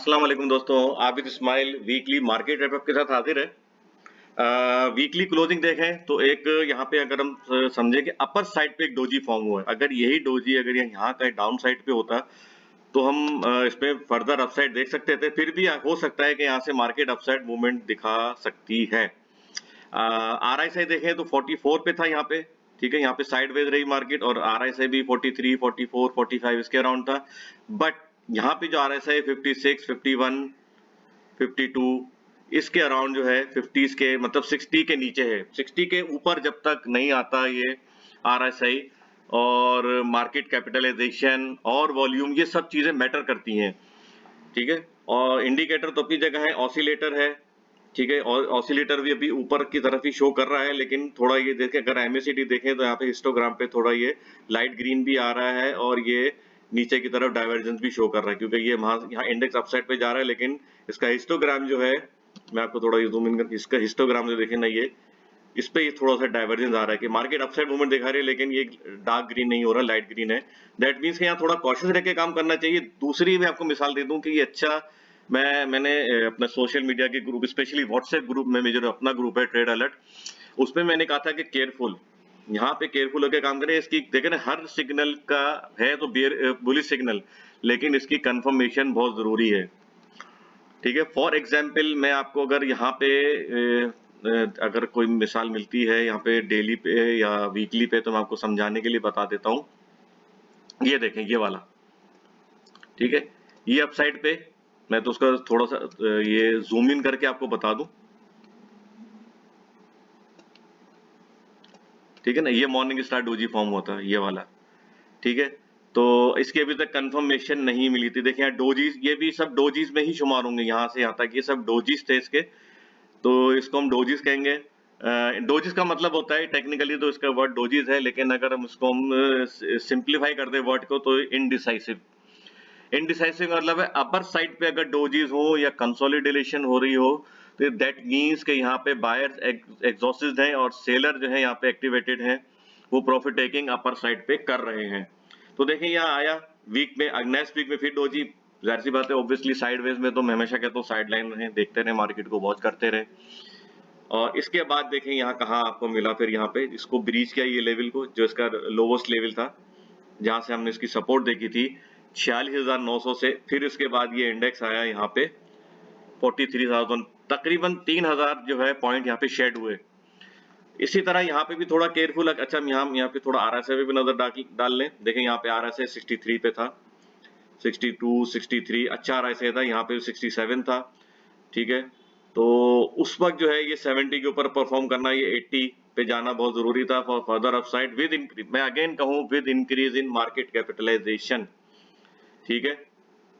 अस्सलाम वालेकुम दोस्तों, Abid Ismail weekly market wrap up के साथ हाजिर है। वीकली क्लोजिंग देखें तो एक यहाँ पे अगर हम समझें कि अपर साइड पे एक डोजी फॉर्म हुआ है, अगर यही डोजी अगर यहाँ का डाउन साइड पे होता तो हम इसमें फर्दर अपसाइड देख सकते थे। फिर भी हो सकता है कि यहाँ से मार्केट अपसाइड मूवमेंट दिखा सकती है। RSI देखें तो 44 पे था यहाँ पे, ठीक है, यहाँ पे साइडवेज रही मार्केट और RSI भी 43, 44, 45 इसके अराउंड था। बट यहाँ पे जो RSI 56, 51, 52 इसके अराउंड जो है 50s के मतलब 60 के नीचे है। 60 के ऊपर जब तक नहीं आता ये RSI और मार्केट कैपिटलाइजेशन और वॉल्यूम ये सब चीजें मैटर करती हैं, ठीक है। और इंडिकेटर तो अपनी जगह है, ऑसिलेटर है, ठीक है, और ऑसिलेटर भी अभी ऊपर की तरफ ही शो कर रहा है, लेकिन थोड़ा ये देखें, अगर MACD देखें तो यहाँ पे हिस्टोग्राम पे थोड़ा ये लाइट ग्रीन भी आ रहा है और ये नीचे की तरफ डाइवर्जेंस भी शो कर रहा है, क्योंकि ये यहाँ इंडेक्स अपसाइड पे जा रहा है, लेकिन इसका हिस्टोग्राम जो है, मैं आपको थोड़ा ये जूम इन कर, इसका हिस्टोग्राम जो देखें ना, ये इस पे थोड़ा सा डाइवर्जेंस आ रहा है कि मार्केट अपसाइड मूवमेंट दिखा रही है, लेकिन ये डार्क ग्रीन नहीं हो रहा, लाइट ग्रीन है। दैट मीन्स कि यहाँ थोड़ा कॉशियस रह के काम करना चाहिए। दूसरी मैं आपको मिसाल दे दूं कि ये अच्छा, मैंने अपना सोशल मीडिया के ग्रुप, स्पेशली व्हाट्सएप ग्रुप में, जो अपना ग्रुप है ट्रेड अलर्ट, उसमें मैंने कहा था कि केयरफुल, यहाँ पे केयरफुल होकर काम करें। इसकी देखें ना, हर सिग्नल का है तो बुलिश सिग्नल, लेकिन इसकी कंफर्मेशन बहुत जरूरी है, ठीक है। फॉर एग्जाम्पल मैं आपको अगर यहाँ पे अगर कोई मिसाल मिलती है यहाँ पे डेली पे या वीकली पे, तो मैं आपको समझाने के लिए बता देता हूँ। ये देखें, ये वाला, ठीक है, ये अपसाइड पे, मैं तो उसका थोड़ा सा ये जूम इन करके आपको बता दूं, ठीक है ना। ये मॉर्निंग स्टार डोजी फॉर्म हुआ था, ये वाला, ठीक है। तो इसकी अभी तक कंफर्मेशन नहीं मिली थी। देखिए डोजीज, ये भी सब डोजीज में ही शुमार होंगे, यहाँ से यहाँ तक ये सब डोजीज थे इसके, तो इसको हम डोजीज कहेंगे। डोजीज का मतलब होता है टेक्निकली तो इसका वर्ड डोजीज है, लेकिन अगर हम इसको हम सिंप्लीफाई कर दे वर्ड को तो इनडिसाइसिव। इनडिसाइसिव मतलब है अपर साइड पे अगर डोजीज हो या कंसोलिडेशन हो रही हो, तो दैट मीन्स कि यहाँ पे बायर्स एग्जॉस्टेड हैं और सेलर जो है यहाँ पे एक्टिवेटेड हैं, वो प्रॉफिट टेकिंग अपर साइड पे कर रहे हैं। तो देखिए यहाँ आया वीक में, नेक्स्ट वीक में फिर डोजी, जाहिर सी बात है ऑब्वियसली साइडवेज में, तो मैं हमेशा कहता हूँ साइड लाइन रहे, देखते रहे, मार्केट को वॉच करते रहे। और इसके बाद देखें यहाँ कहाँ आपको मिला, फिर यहाँ पे इसको ब्रीच किया, ये लेवल को, जो इसका लोवेस्ट लेवल था, जहां से हमने इसकी सपोर्ट देखी थी 46,900 से। फिर इसके बाद ये इंडेक्स आया यहाँ पे 43,000, तकरीबन 3,000 जो है पॉइंट यहाँ पे शेड हुए। इसी तरह यहाँ पे भी थोड़ा केयरफुल, अच्छा हम यहाँ पे थोड़ा RSI पे भी नजर डाल लें। देखें यहाँ पे RSI 63 पे था, 62, 63 अच्छा RSI था, यहाँ पे 67 था, ठीक है। तो उस वक्त जो है ये 70 के ऊपर परफॉर्म करना, ये 80 पे जाना बहुत जरूरी था for further upside with increase, मैं अगेन कहूं with increase in market capitalisation, ठीक है।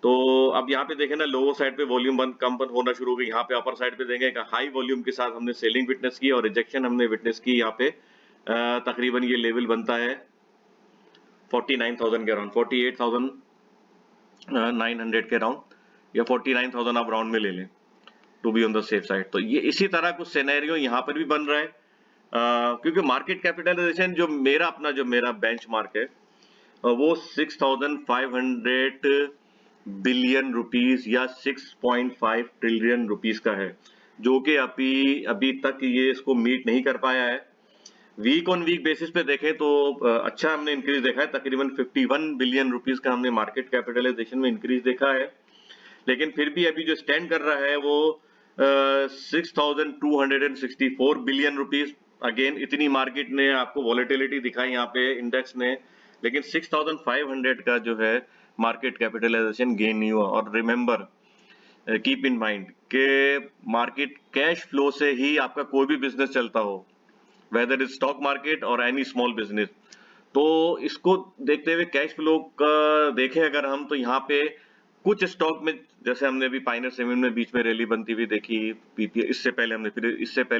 तो अब यहाँ पे देखें ना, लोअर साइड पे वॉल्यूम कम होना शुरू हो गई, यहाँ पे अपर साइड पे देंगे हाई वॉल्यूम के साथ हमने सेलिंग विटनेस की और रिजेक्शन हमने विटनेस की। यहाँ पे तकरीबन ये लेवल बनता है 49,000 के अराउंड, 48,900 के अराउंड, या 49,000 आप राउंड में ले लें to be on the safe side. तो ये इसी तरह कुछ सिनेरियो यहाँ पर भी बन रहा है, क्योंकि मार्केट कैपिटलाइजेशन जो मेरा बेंचमार्क है, वो 6,500 बिलियन रुपीस या 6.5 ट्रिलियन रुपीस का है, जो कि अभी तक ये इसको मीट नहीं कर पाया है। वीक ऑन वीक बेसिस पे देखें तो अच्छा हमने इंक्रीज देखा है, तकरीबन 51 बिलियन रुपीस का हमने मार्केट कैपिटलाइजेशन में इंक्रीज देखा है। लेकिन फिर भी अभी जो स्टैंड कर रहा है वो 6,264 बिलियन रुपीस। अगेन इतनी मार्केट ने आपको वॉलेटिलिटी दिखाई यहाँ पे इंडेक्स ने, लेकिन 6,500 का जो है मार्केट कैपिटलाइजेशन गेन नहीं हुआ। और रिमेंबर, कीप इन माइंड के मार्केट कैश फ्लो से ही आपका कोई भी बिजनेस चलता हो, वेदर इज स्टॉक मार्केट और एनी स्मॉल बिजनेस। तो इसको देखते हुए कैश फ्लो का देखें अगर हम, तो यहाँ पे कुछ स्टॉक में, जैसे हमने अभी पाइनर सीमेंट में बीच में रैली बनती हुई देखी, पीपीएल इससे पहले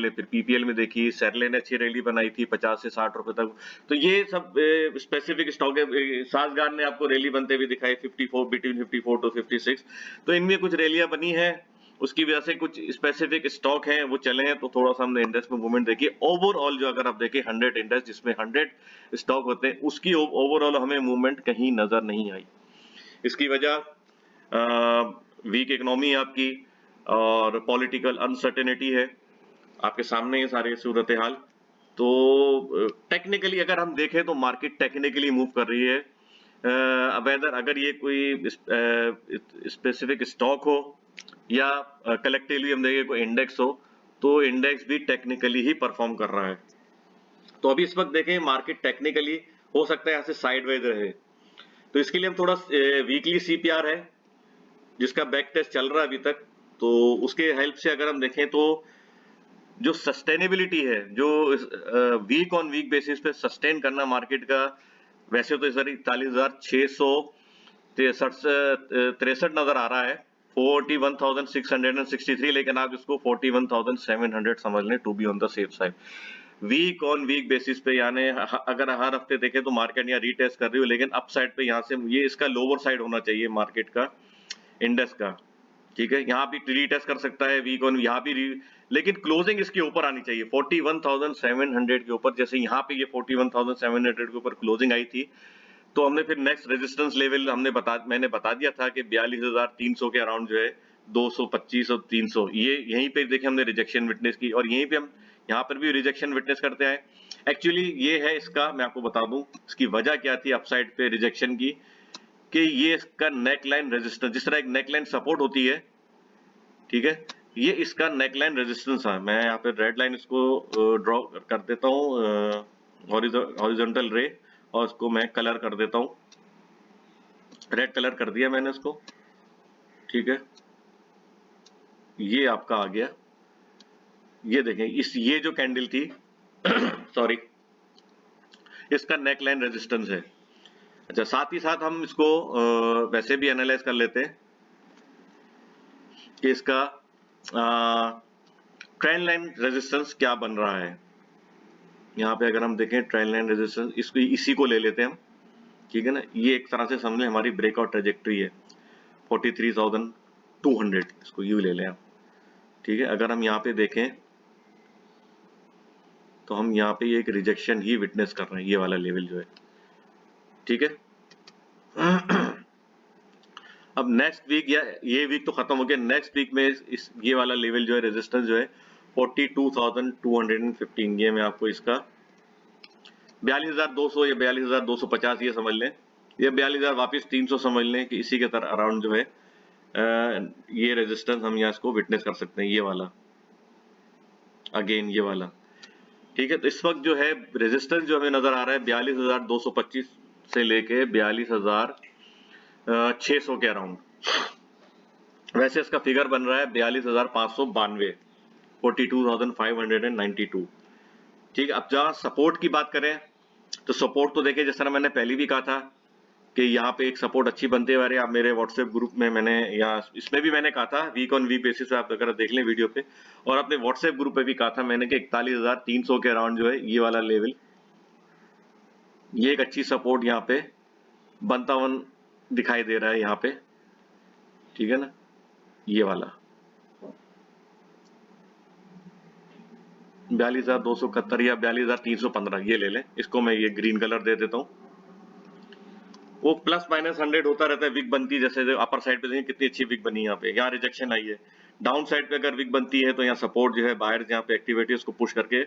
फिर पीपीएल में देखी, सेरले ने अच्छी रैली बनाई थी 50 से 60 रुपए तक। तो ये सब स्पेसिफिक स्टॉक है। साजगार ने आपको रैली बनते हुए दिखाई 54, बिटवीन 54 टू 56। तो इनमें कुछ रैलियां बनी है, उसकी वजह से कुछ स्पेसिफिक स्टॉक हैं वो चले हैं, तो थोड़ा सा हमने इंडेक्स में मूवमेंट देखी। ओवरऑल जो अगर आप देखें 100 इंडेक्स जिसमें 100 स्टॉक होते हैं, उसकी ओवरऑल हमें मूवमेंट कहीं नजर नहीं आई। इसकी वजह वीक इकोनॉमी है आपकी और पॉलिटिकल अनसर्टेनिटी है, आपके सामने ये सारे सूरत हाल। तो टेक्निकली अगर हम देखें तो मार्केट टेक्निकली मूव कर रही है। वेदर अगर ये कोई स्पेसिफिक स्टॉक हो या कलेक्टिवली हम देखें कोई इंडेक्स हो, तो इंडेक्स भी टेक्निकली ही परफॉर्म कर रहा है। तो अभी इस वक्त देखें मार्केट टेक्निकली हो सकता है यहाँ से साइडवेज रहे, तो इसके लिए हम थोड़ा वीकली सीपीआर है जिसका बैक टेस्ट चल रहा है अभी तक, तो उसके हेल्प से अगर हम देखें तो जो सस्टेनेबिलिटी है, जो वीक ऑन वीक बेसिस पे सस्टेन करना मार्केट का, वैसे तो सर 41,663 नजर आ रहा है, 41,663, लेकिन आप इसको 41,700 समझ लें to be on the safe side. Week on week basis पे यानी अगर हर हफ्ते देखें तो मार्केट यहाँ रीटेस्ट कर रही हो, लेकिन अप साइड पे यहाँ से ये इसका लोअर साइड होना चाहिए मार्केट का, इंडेक्स का, ठीक है। यहाँ भी रीटेस्ट कर सकता है वीक ऑन, यहाँ भी लेकिन क्लोजिंग इसके ऊपर आनी चाहिए 41,700 के ऊपर। जैसे यहाँ पे ये 41,700 के ऊपर क्लोजिंग आई थी, तो हमने फिर नेक्स्ट रेजिस्टेंस लेवल मैंने बता दिया था कि 42,300 के अराउंड जो है 225 और 300, ये यहीं पे देखे हमने रिजेक्शन विटनेस की, और यहीं पे हम यहाँ पर भी रिजेक्शन विटनेस करते हैं। एक्चुअली ये है इसका, मैं आपको बता दूं इसकी वजह क्या थी अपसाइड पे रिजेक्शन की, कि ये इसका नेकलाइन रेजिस्टेंस, जिस तरह एक नेकलाइन सपोर्ट होती है, ठीक है, ये इसका नेकलाइन रेजिस्टेंस है। मैं यहाँ पे रेड लाइन इसको ड्रॉ कर देता हूँ, हॉरिजॉन्टल रे, और इसको मैं कलर कर देता हूँ, रेड कलर कर दिया मैंने इसको, ठीक है। ये आपका आ गया, ये देखें ये जो कैंडल थी सॉरी, इसका नेकलाइन रेजिस्टेंस है। अच्छा, साथ ही साथ हम इसको वैसे भी एनालाइज कर लेते हैं कि इसका ट्रेंड लाइन रेजिस्टेंस क्या बन रहा है। यहाँ पे अगर हम देखें ट्रेंड लाइन रेजिस्टेंस, इसको इसी को ले लेते हैं हम, ठीक है ना। ये एक तरह से समझ लें हमारी ब्रेकआउट ट्रेजेक्ट्री है 43,200, इसको यू ले लें आप, ठीक है। अगर हम यहाँ पे देखें तो हम यहाँ पे एक रिजेक्शन ही विटनेस कर रहे हैं, ये वाला लेवल जो है, ठीक है। अब नेक्स्ट वीक, या ये वीक तो खत्म हो गया, नेक्स्ट वीक में इस ये वाला लेवल जो है रेजिस्टेंस जो है 42,215, ये मैं आपको इसका 42,200 या 42,250 ये समझ लें, ये 42,000 वापिस 300 समझ लें कि इसी के तरह अराउंड जो है ये रेजिस्टेंस हम यहाँ इसको विटनेस कर सकते हैं, ये वाला, अगेन ये वाला, ठीक है। तो इस वक्त जो है रेजिस्टेंस जो हमें नजर आ रहा है 42,225 से लेके 42,600 के अराउंड। वैसे इसका फिगर बन रहा है 42,592, 42,592, ठीक है। अब जहां सपोर्ट की बात करें तो सपोर्ट तो देखिए, जिस तरह मैंने पहले भी कहा था कि यहाँ पे एक सपोर्ट अच्छी बनते हुए, आप मेरे व्हाट्सएप ग्रुप में मैंने, या इसमें भी मैंने कहा था वीक ऑन वीक बेसिस पे, आप अगर देख लें वीडियो पे, और अपने व्हाट्सएप ग्रुप पे भी कहा था मैंने कि 41,300 के अराउंड जो है ये वाला लेवल, ये एक अच्छी सपोर्ट यहाँ पे बनता हुआ दिखाई दे रहा है यहाँ पे, ठीक है ना, ये वाला 42,271 या 42,315 ये ले लें, इसको मैं ये ग्रीन कलर दे देता हूँ। वो प्लस माइनस 100 होता रहता है, विक बनती है, जैसे अपर साइड पे देखिए कितनी अच्छी विक बनी, यहाँ पे यहाँ रिजेक्शन आई है, डाउन साइड पे अगर विक बनती है तो यहाँ सपोर्ट जो है बाहर यहाँ पे एक्टिविटी उसको पुश करके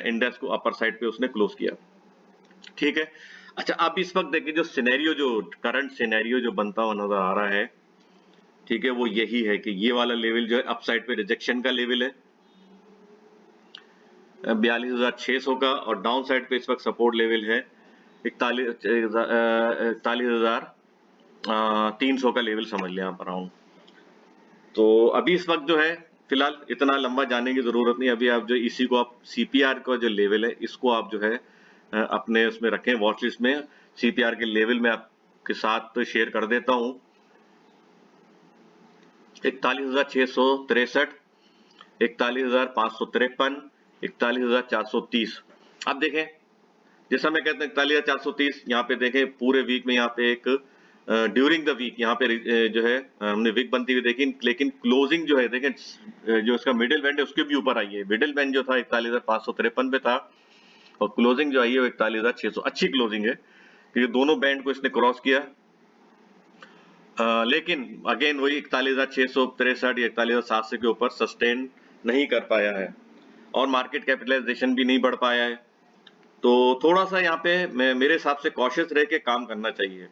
इंडेक्स को अपर साइड पे उसने क्लोज किया, ठीक है। अच्छा, अब इस वक्त देखिए जो सिनेरियो, जो करंट सिनेरियो जो बनता हुआ नजर आ रहा है, ठीक है, वो यही है कि ये वाला लेवल जो है अप साइड पे रिजेक्शन का लेवल है 42,600 का, और डाउन साइड पे इस वक्त सपोर्ट लेवल है 41,300 का लेवल समझ लें आप अराउंड। तो अभी इस वक्त जो है फिलहाल इतना लंबा जाने की जरूरत नहीं, अभी आप जो इसी को आप सीपीआर का जो लेवल है इसको आप जो है अपने उसमें रखें वॉच लिस्ट में। सीपीआर के लेवल में आपके साथ शेयर कर देता हूं 41,663, 41,553, 41,430। अब देखें, जैसा मैं कहता हूं 41,430, यहाँ पे देखें पूरे वीक में यहाँ पे एक ड्यूरिंग द वीक यहाँ पे जो है हमने वीक बनती हुई देखी, लेकिन क्लोजिंग जो है देखें जो इसका मिडिल बैंड है उसके भी ऊपर आई है। मिडिल बैंड जो था 41,553 पे था, और क्लोजिंग जो आई है वो 41,600, अच्छी क्लोजिंग है, क्योंकि दोनों बैंड को इसने क्रॉस किया। लेकिन अगेन वही 41,663 या 41,700 के ऊपर सस्टेन नहीं कर पाया है और मार्केट कैपिटलाइजेशन भी नहीं बढ़ पाया है। तो थोड़ा सा यहाँ पे मेरे हिसाब से कॉशियस रह के काम करना चाहिए।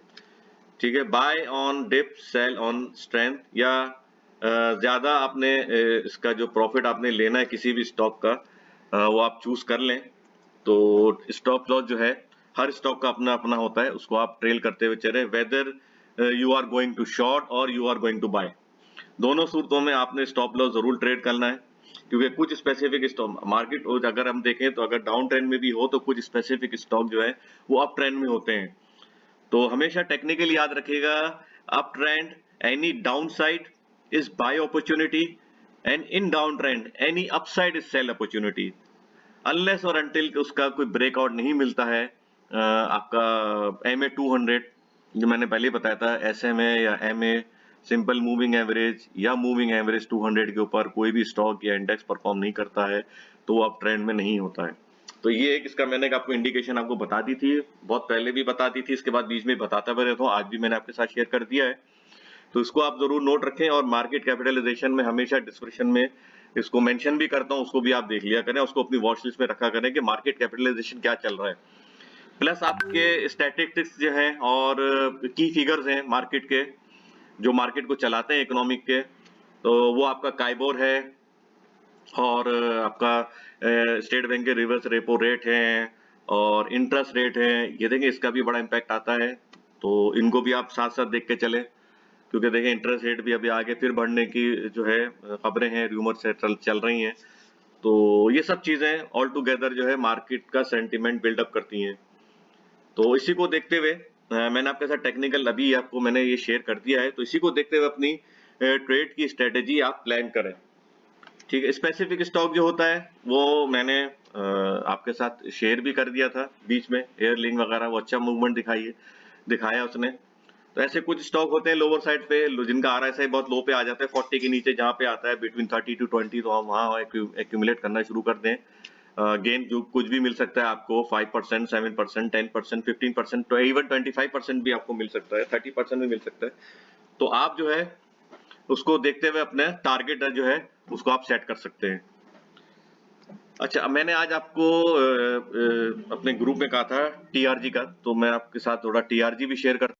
ठीक है, buy on dip, sell on strength, या ज्यादा आपने इसका जो प्रॉफिट आपने लेना है किसी भी स्टॉक का, वो आप चूज कर लें। तो स्टॉप लॉस जो है हर स्टॉक का अपना अपना होता है, उसको आप ट्रेल करते हुए चले, whether you are going to short और you are going to bye. दोनों सूरतों में आपने स्टॉप लॉस जरूर ट्रेड करना है, क्योंकि कुछ स्पेसिफिक स्टॉक मार्केट अगर हम देखें तो अगर डाउन ट्रेंड में भी हो तो कुछ स्पेसिफिक स्टॉक जो है वो अप ट्रेंड में होते हैं। तो हमेशा टेक्निकल याद रखिएगा, up trend any down side is buy opportunity, and in down trend any upside is sell opportunity. Unless और अनटिल उसका कोई ब्रेकआउट नहीं मिलता है, आपका एमए 200 जो मैंने पहले बताया था, एसएमए या एमए सिंपल मूविंग एवरेज या मूविंग एवरेज 200 के ऊपर कोई भी स्टॉक या इंडेक्स परफॉर्म नहीं करता है तो वो अप ट्रेंड में नहीं होता है। तो ये एक इसका मैंने आपको इंडिकेशन आपको बता दी थी, बहुत पहले भी बता दी थी, इसके बाद बीच में बताता भी रहता हूँ, आज भी मैंने आपके साथ शेयर कर दिया है। तो इसको आप जरूर नोट रखें, और मार्केट कैपिटलाइजेशन में हमेशा डिस्क्रिप्शन में इसको मेंशन भी करता हूँ, उसको भी आप देख लिया करें, उसको अपनी वॉच लिस्ट में रखा करें कि मार्केट कैपिटलाइजेशन क्या चल रहा है। प्लस आपके स्टैटिस्टिक्स जो हैं और की फिगर्स हैं मार्केट के, जो मार्केट को चलाते हैं इकोनॉमिक के, तो वो आपका काइबोर है और आपका स्टेट बैंक के रिवर्स रेपो रेट है और इंटरेस्ट रेट है, ये देखें इसका भी बड़ा इम्पैक्ट आता है। तो इनको भी आप साथ साथ देख के चले, क्योंकि देखें इंटरेस्ट रेट भी अभी आगे फिर बढ़ने की जो है खबरें हैं, रूमर्स है चल रही हैं। तो ये सब चीजें ऑल टुगेदर जो है मार्केट का सेंटिमेंट बिल्डअप करती हैं। तो इसी को देखते हुए मैंने आपके साथ टेक्निकल अभी आपको मैंने ये शेयर कर दिया है, तो इसी को देखते हुए अपनी ट्रेड की स्ट्रेटेजी आप प्लान करें। ठीक है, स्पेसिफिक स्टॉक जो होता है वो मैंने आपके साथ शेयर भी कर दिया था बीच में, एयरलिंक वगैरह, वो अच्छा मूवमेंट दिखाया उसने। तो ऐसे कुछ स्टॉक होते हैं लोअर साइड पे जिनका आरएसआई बहुत लो पे आ जाता है, 40 के नीचे जहाँ पे आता है बिटवीन 30 टू 20, तो हम वहाँ एक्यूमुलेट करना शुरू कर दें। गेन जो कुछ भी मिल सकता है आपको, 5%, 7%, 10%, 15%, तो इवन 25% भी आपको मिल सकता है, 30% भी मिल सकता है। तो आप जो है उसको देखते हुए अपने टारगेट जो है उसको आप सेट कर सकते हैं। अच्छा, मैंने आज आपको अपने ग्रुप में कहा था टीआरजी का, तो मैं आपके साथ थोड़ा टीआरजी भी शेयर कर